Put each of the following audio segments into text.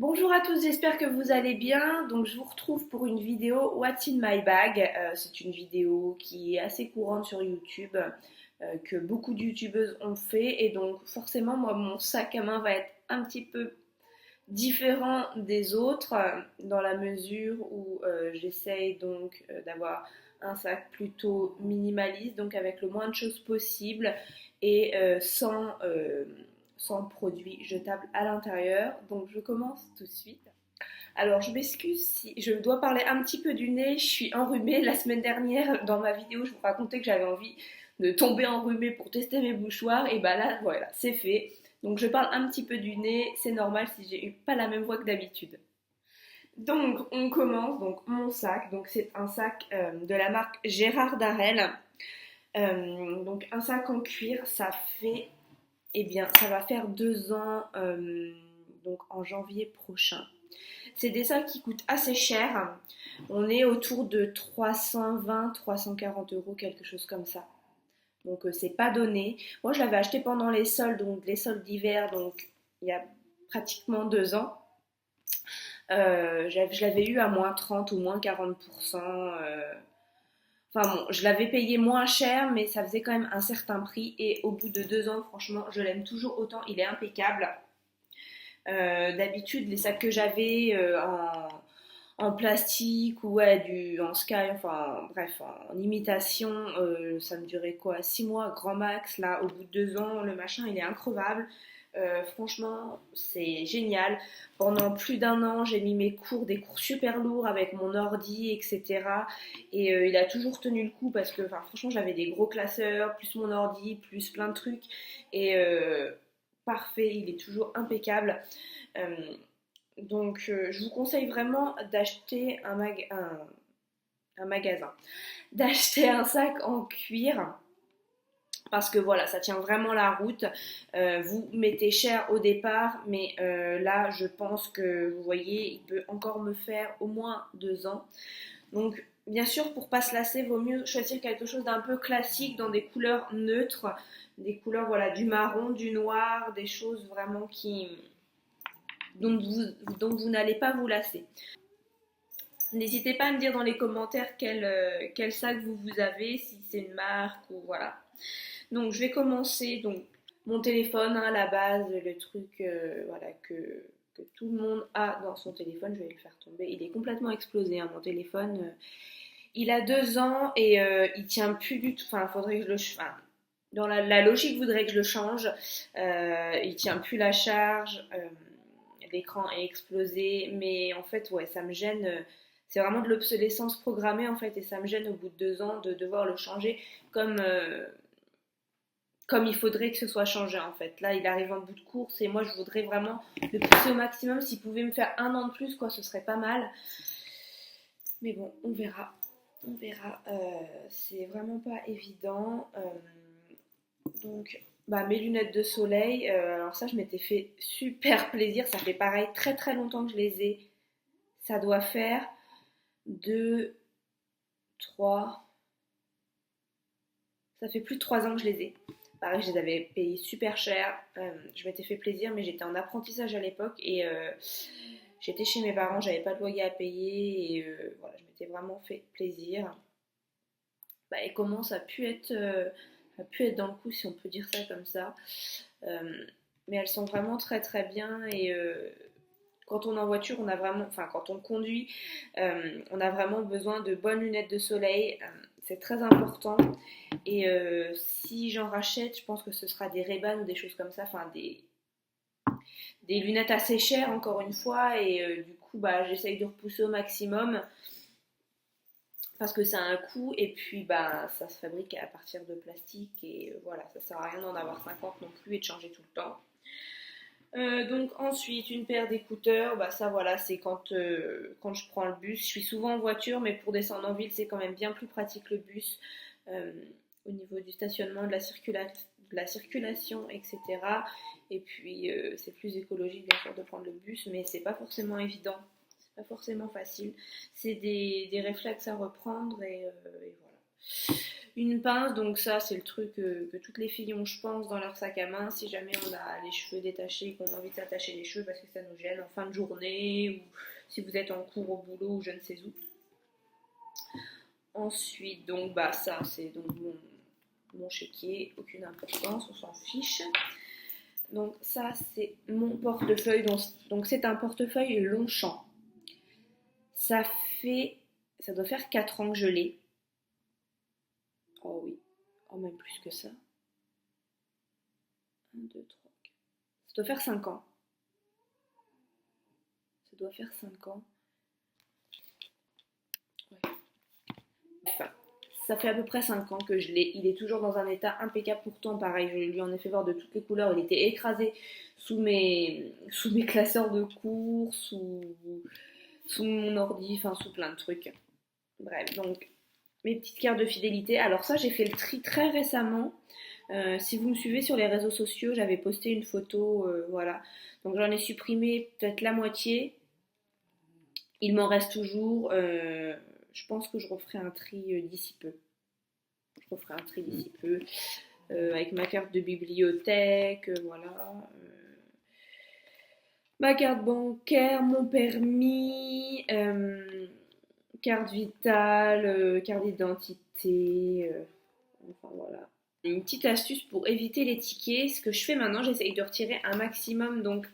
Bonjour à tous, j'espère que vous allez bien. Donc je vous retrouve pour une vidéo What's in my bag. C'est une vidéo qui est assez courante sur YouTube, que beaucoup de youtubeuses ont fait. Et donc forcément, moi, mon sac à main va être un petit peu différent des autres, dans la mesure où j'essaye donc d'avoir un sac plutôt minimaliste, donc avec le moins de choses possible et sans produits jetables à l'intérieur. Donc je commence tout de suite. Alors je m'excuse si je dois parler un petit peu du nez, je suis enrhumée. La semaine dernière dans ma vidéo je vous racontais que j'avais envie de tomber enrhumée pour tester mes mouchoirs et bah là voilà c'est fait. Donc je parle un petit peu du nez, c'est normal si j'ai eu pas la même voix que d'habitude. Donc on commence, donc mon sac, donc c'est un sac de la marque Gérard Darel. Donc un sac en cuir, ça fait, eh bien ça va faire 2 ans, donc en janvier prochain. C'est des sacs qui coûtent assez cher. On est autour de 320, 340 euros, quelque chose comme ça. Donc c'est pas donné. Moi je l'avais acheté pendant les soldes, donc les soldes d'hiver, donc il y a pratiquement 2 ans. Je l'avais eu à moins 30 ou moins 40%. Enfin bon, je l'avais payé moins cher, mais ça faisait quand même un certain prix. Et au bout de 2 ans, franchement, je l'aime toujours autant. Il est impeccable. D'habitude, les sacs que j'avais en plastique ou ouais, en sky, enfin bref, en imitation, ça me durait quoi, 6 mois grand max. Là, au bout de 2 ans, le machin il est increvable. Franchement, c'est génial. Pendant plus d'1 an, j'ai mis mes cours, des cours super lourds avec mon ordi, etc. Et il a toujours tenu le coup parce que, enfin, franchement, j'avais des gros classeurs, plus mon ordi, plus plein de trucs. Et parfait, il est toujours impeccable. Euh, donc, je vous conseille vraiment d'acheter un magasin, d'acheter un sac en cuir. Parce que voilà, ça tient vraiment la route. Vous mettez cher au départ, mais là, je pense que vous voyez, il peut encore me faire au moins 2 ans. Donc, bien sûr, pour pas se lasser, vaut mieux choisir quelque chose d'un peu classique, dans des couleurs neutres, des couleurs voilà, du marron, du noir, des choses vraiment dont vous n'allez pas vous lasser. N'hésitez pas à me dire dans les commentaires quel sac vous avez, si c'est une marque ou voilà. Donc je vais commencer. Donc mon téléphone, hein, à la base, le truc voilà, que tout le monde a dans son téléphone. Je vais le faire tomber. Il est complètement explosé, hein, mon téléphone. Il a 2 ans et il tient plus du tout. Enfin, faudrait que je le. Enfin, dans la logique voudrait que je le change. Il tient plus la charge. L'écran est explosé. Mais en fait, ouais, ça me gêne. C'est vraiment de l'obsolescence programmée en fait. Et ça me gêne au bout de 2 ans de devoir le changer comme. Comme il faudrait que ce soit changé en fait. Là, il arrive en bout de course et moi, je voudrais vraiment le pousser au maximum. S'il pouvait me faire 1 an de plus, quoi, ce serait pas mal. Mais bon, on verra. On verra. C'est vraiment pas évident. Donc, bah, mes lunettes de soleil, alors ça, je m'étais fait super plaisir. Ça fait pareil, très très longtemps que je les ai. Ça doit faire 2, 3. Ça fait plus de 3 ans que je les ai. Pareil, je les avais payés super cher. Je m'étais fait plaisir, mais j'étais en apprentissage à l'époque et j'étais chez mes parents, j'avais pas de loyer à payer et voilà, je m'étais vraiment fait plaisir. Bah, et comment ça a pu être dans le coup, si on peut dire ça comme ça. Mais elles sont vraiment très très bien et quand on est en voiture, on a vraiment, enfin quand on conduit, on a vraiment besoin de bonnes lunettes de soleil. C'est très important. Et si j'en rachète, je pense que ce sera des Ray-Ban ou des choses comme ça, enfin des lunettes assez chères encore une fois. Et du coup, bah, j'essaye de repousser au maximum parce que ça a un coût et puis bah, ça se fabrique à partir de plastique et voilà, ça sert à rien d'en avoir 50 non plus et de changer tout le temps. Donc ensuite une paire d'écouteurs, bah ça voilà c'est quand je prends le bus, je suis souvent en voiture mais pour descendre en ville c'est quand même bien plus pratique le bus euh, au niveau du stationnement, de la circulation etc. Et puis c'est plus écologique bien sûr de prendre le bus mais c'est pas forcément évident, c'est pas forcément facile, c'est des réflexes à reprendre et voilà. Une pince, donc ça c'est le truc que toutes les filles ont je pense dans leur sac à main si jamais on a les cheveux détachés et qu'on a envie de s'attacher les cheveux parce que ça nous gêne en fin de journée ou si vous êtes en cours au boulot ou je ne sais où. Ensuite donc bah ça c'est donc mon chéquier, aucune importance, on s'en fiche. Donc ça c'est mon portefeuille, donc c'est un portefeuille Longchamp. Ça doit faire 4 ans que je l'ai. Oh oui, oh même plus que ça. 1, 2, 3, 4. Ça doit faire 5 ans. Ça doit faire 5 ans. Ouais. Enfin, ça fait à peu près 5 ans que je l'ai. Il est toujours dans un état impeccable. Pourtant, pareil, je lui en ai fait voir de toutes les couleurs. Il était écrasé sous mes classeurs de cours, sous mon ordi, enfin sous plein de trucs. Bref, donc mes petites cartes de fidélité. Alors ça, j'ai fait le tri très récemment. Si vous me suivez sur les réseaux sociaux, j'avais posté une photo, voilà. Donc j'en ai supprimé peut-être la moitié. Il m'en reste toujours. Je pense que je referai un tri d'ici peu. Je referai un tri d'ici peu. Avec ma carte de bibliothèque, voilà. Ma carte bancaire, mon permis, carte vitale, carte d'identité, enfin voilà. Une petite astuce pour éviter les tickets, ce que je fais maintenant, j'essaye de retirer un maximum donc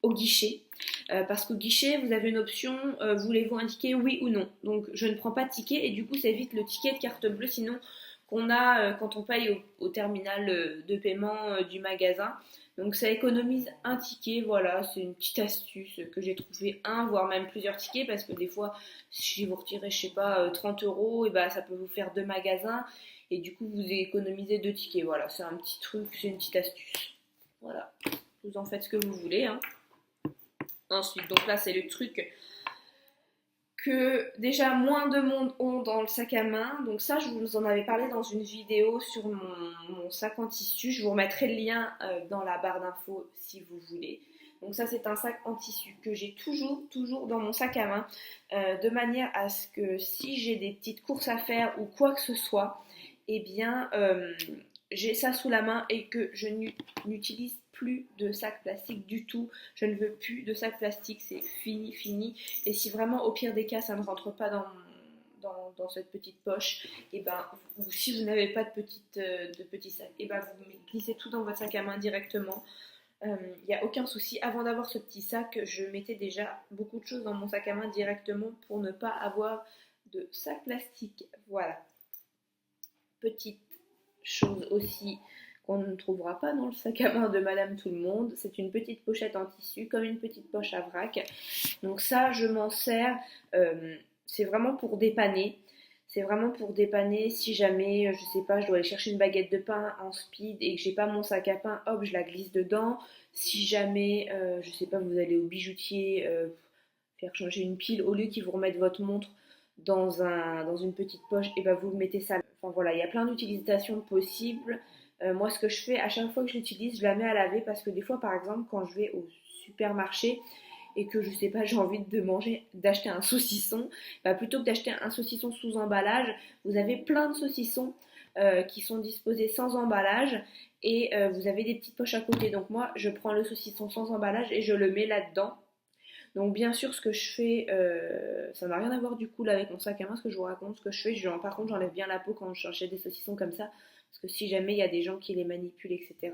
au guichet. Parce qu'au guichet, vous avez une option, voulez-vous indiquer oui ou non. Donc je ne prends pas de ticket et du coup ça évite le ticket de carte bleue sinon qu'on a quand on paye au terminal de paiement du magasin. Donc ça économise un ticket, voilà, c'est une petite astuce que j'ai trouvé, un voire même plusieurs tickets parce que des fois si vous retirez je sais pas 30 euros, et bah ça peut vous faire 2 magasins et du coup vous économisez 2 tickets, voilà, c'est un petit truc, c'est une petite astuce. Voilà, vous en faites ce que vous voulez, hein. Ensuite, donc là c'est le truc que déjà moins de monde ont dans le sac à main. Donc ça, je vous en avais parlé dans une vidéo sur mon sac en tissu. Je vous remettrai le lien dans la barre d'infos si vous voulez. Donc ça, c'est un sac en tissu que j'ai toujours dans mon sac à main, de manière à ce que si j'ai des petites courses à faire ou quoi que ce soit, eh bien, j'ai ça sous la main et que je n'utilise plus de sac plastique du tout. Je ne veux plus de sac plastique, c'est fini. Et si vraiment au pire des cas ça ne rentre pas dans cette petite poche, et ben, ou si vous n'avez pas de petit sac, et ben vous glissez tout dans votre sac à main directement. Il n'y a aucun souci. Avant d'avoir ce petit sac, je mettais déjà beaucoup de choses dans mon sac à main directement pour ne pas avoir de sac plastique. Voilà. Petite chose aussi qu'on ne trouvera pas dans le sac à main de Madame Tout-le-Monde, c'est une petite pochette en tissu, comme une petite poche à vrac. Donc ça, je m'en sers, c'est vraiment pour dépanner. C'est vraiment pour dépanner si jamais, je sais pas, je dois aller chercher une baguette de pain en speed et que j'ai pas mon sac à pain, hop, je la glisse dedans. Si jamais, je sais pas, vous allez au bijoutier faire changer une pile, au lieu qu'ils vous remettent votre montre dans une petite poche, et ben vous mettez ça. Enfin voilà, il y a plein d'utilisations possibles. Moi, ce que je fais, à chaque fois que je l'utilise, je la mets à laver parce que des fois, par exemple, quand je vais au supermarché et que je sais pas, j'ai envie d'acheter un saucisson, bah, plutôt que d'acheter un saucisson sous emballage, vous avez plein de saucissons qui sont disposés sans emballage et vous avez des petites poches à côté. Donc moi, je prends le saucisson sans emballage et je le mets là-dedans. Donc bien sûr, ce que je fais, ça n'a rien à voir du coup là avec mon sac à main, ce que je vous raconte, ce que je fais, par contre j'enlève bien la peau quand j'achète des saucissons comme ça, parce que si jamais il y a des gens qui les manipulent, etc.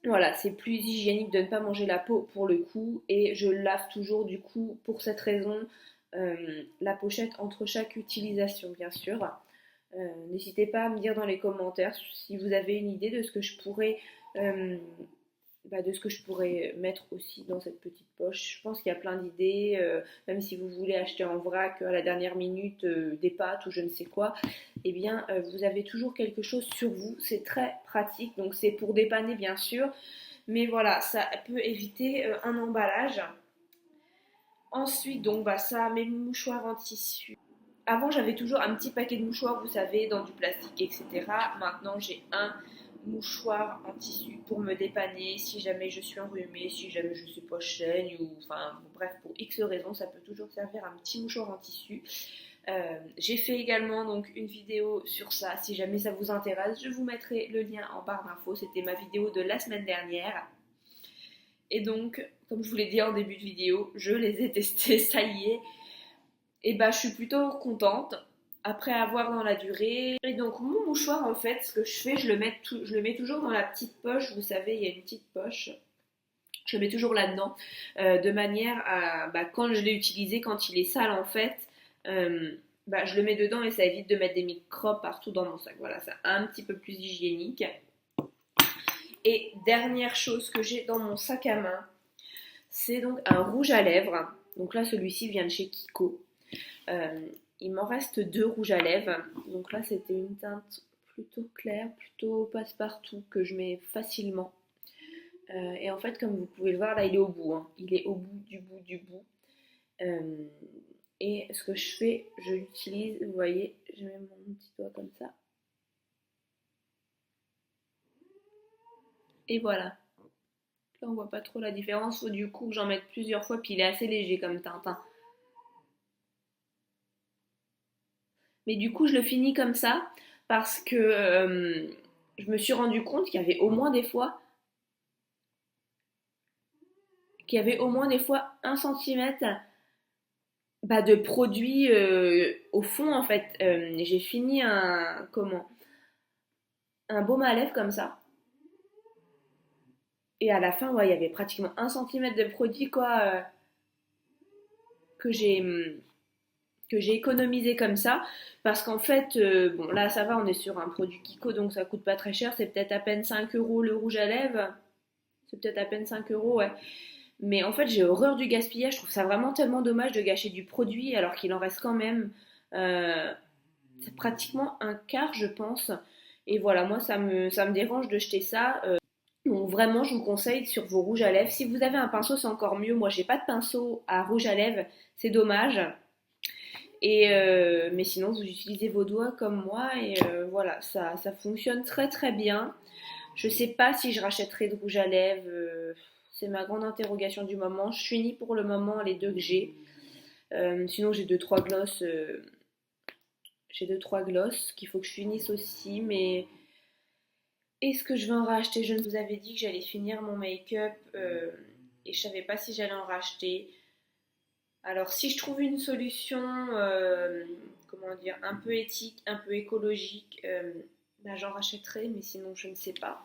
Voilà, c'est plus hygiénique de ne pas manger la peau pour le coup, et je lave toujours du coup pour cette raison la pochette entre chaque utilisation, bien sûr. N'hésitez pas à me dire dans les commentaires si vous avez une idée de ce que je pourrais mettre aussi dans cette petite poche. Je pense qu'il y a plein d'idées, même si vous voulez acheter en vrac à la dernière minute des pâtes ou je ne sais quoi, eh bien vous avez toujours quelque chose sur vous, c'est très pratique, donc c'est pour dépanner bien sûr, mais voilà, ça peut éviter un emballage. Ensuite, donc ça, mes mouchoirs en tissu. Avant, j'avais toujours un petit paquet de mouchoirs, vous savez, dans du plastique, etc. Maintenant, j'ai un mouchoir en tissu pour me dépanner si jamais je suis enrhumée, si jamais je sais pas, je saigne, ou enfin bref, pour X raisons, ça peut toujours servir un petit mouchoir en tissu. J'ai fait également donc une vidéo sur ça, si jamais ça vous intéresse, je vous mettrai le lien en barre d'infos, c'était ma vidéo de la semaine dernière. Et donc, comme je vous l'ai dit en début de vidéo, je les ai testés, ça y est. Et bah je suis plutôt contente, après avoir dans la durée. Et donc mon mouchoir en fait, ce que je fais, je le mets toujours dans la petite poche, vous savez, il y a une petite poche. Je le mets toujours là-dedans, de manière à, bah, quand je l'ai utilisé, quand il est sale en fait, bah, je le mets dedans et ça évite de mettre des microbes partout dans mon sac. Voilà, c'est un petit peu plus hygiénique. Et dernière chose que j'ai dans mon sac à main, c'est donc un rouge à lèvres. Donc là, celui-ci vient de chez Kiko. Il m'en reste 2 rouges à lèvres. Donc là, c'était une teinte plutôt claire, plutôt passe-partout, que je mets facilement. Et en fait, comme vous pouvez le voir, là, il est au bout. Hein. Il est au bout du bout du bout. Et ce que je fais, je l'utilise, vous voyez, je mets mon petit doigt comme ça. Et voilà. Là, on voit pas trop la différence. Faut du coup que j'en mette plusieurs fois, puis il est assez léger comme teinte. Hein. Mais du coup, je le finis comme ça parce que je me suis rendu compte qu'il y avait au moins des fois un centimètre bah, de produit au fond en fait. J'ai fini un baume à lèvres comme ça. Et à la fin, ouais, il y avait pratiquement un centimètre de produit quoi que j'ai que j'ai économisé comme ça parce qu'en fait bon là ça va, on est sur un produit Kiko donc ça coûte pas très cher, c'est peut-être à peine 5 € le rouge à lèvres, c'est peut-être à peine 5 € ouais. Mais en fait, j'ai horreur du gaspillage. Je trouve ça vraiment tellement dommage de gâcher du produit alors qu'il en reste quand même. Euh, c'est pratiquement un quart, je pense. Et voilà, moi, ça me dérange de jeter ça. Donc vraiment, je vous conseille sur vos rouges à lèvres. Si vous avez un pinceau, c'est encore mieux. Moi, j'ai pas de pinceau à rouge à lèvres. C'est dommage. Mais sinon, vous utilisez vos doigts comme moi. Et voilà, ça fonctionne très très bien. Je sais pas si je rachèterai de rouge à lèvres. C'est ma grande interrogation du moment. Je finis pour le moment les 2 que j'ai. Sinon j'ai 2-3 glosses. J'ai 2-3 glosses qu'il faut que je finisse aussi. Mais est-ce que je vais en racheter? Je vous avais dit que j'allais finir mon make-up. Et je savais pas si j'allais en racheter. Alors si je trouve une solution, comment dire, un peu éthique, un peu écologique, bah, j'en rachèterai. Mais sinon je ne sais pas.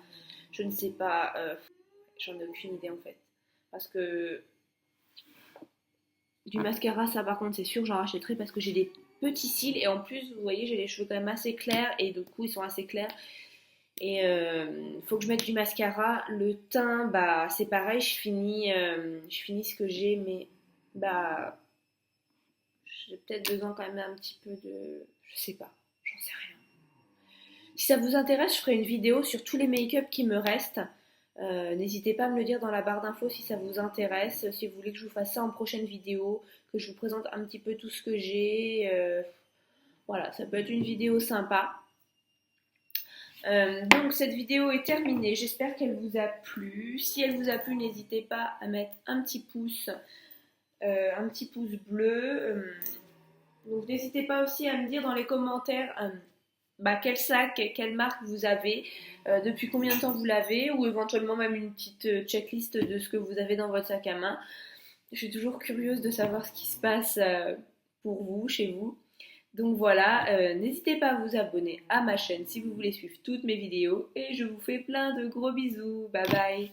Je ne sais pas. J'en ai aucune idée en fait. Parce que du mascara, ça par contre, c'est sûr, j'en rachèterai parce que j'ai des petits cils et en plus, vous voyez, j'ai les cheveux quand même assez clairs et du coup, ils sont assez clairs. Et faut que je mette du mascara. Le teint, bah, c'est pareil, je finis ce que j'ai, mais bah, j'ai peut-être besoin quand même un petit peu de. Je sais pas, j'en sais rien. Si ça vous intéresse, je ferai une vidéo sur tous les make-up qui me restent. N'hésitez pas à me le dire dans la barre d'infos si ça vous intéresse, si vous voulez que je vous fasse ça en prochaine vidéo, que je vous présente un petit peu tout ce que j'ai. Voilà, ça peut être une vidéo sympa. Donc cette vidéo est terminée, j'espère qu'elle vous a plu. Si elle vous a plu, n'hésitez pas à mettre un petit pouce bleu. Donc n'hésitez pas aussi à me dire dans les commentaires bah, quel sac, quelle marque vous avez, depuis combien de temps vous l'avez, ou éventuellement même une petite checklist de ce que vous avez dans votre sac à main. Je suis toujours curieuse de savoir ce qui se passe pour vous, chez vous. Donc voilà, n'hésitez pas à vous abonner à ma chaîne si vous voulez suivre toutes mes vidéos et je vous fais plein de gros bisous. Bye bye.